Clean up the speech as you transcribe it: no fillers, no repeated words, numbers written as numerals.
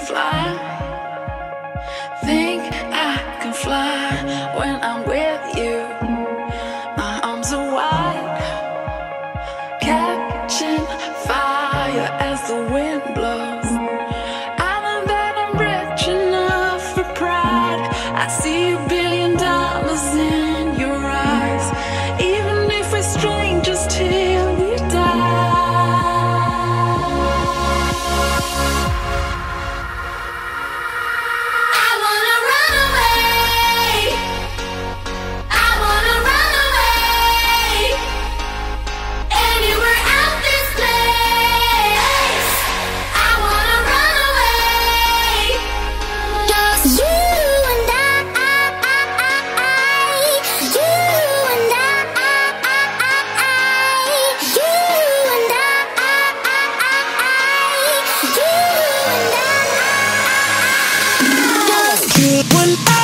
fly. Think I can fly when I'm with you. My arms are wide, catching fire as the wind blows. I know that I'm rich enough for pride. I see $1 billion in your eyes, even if we're strangers till we die. I wanna run away. I wanna run away. Anywhere out this place. I wanna run away. Just you and I, you and I, you and I, you and I. Just you and I.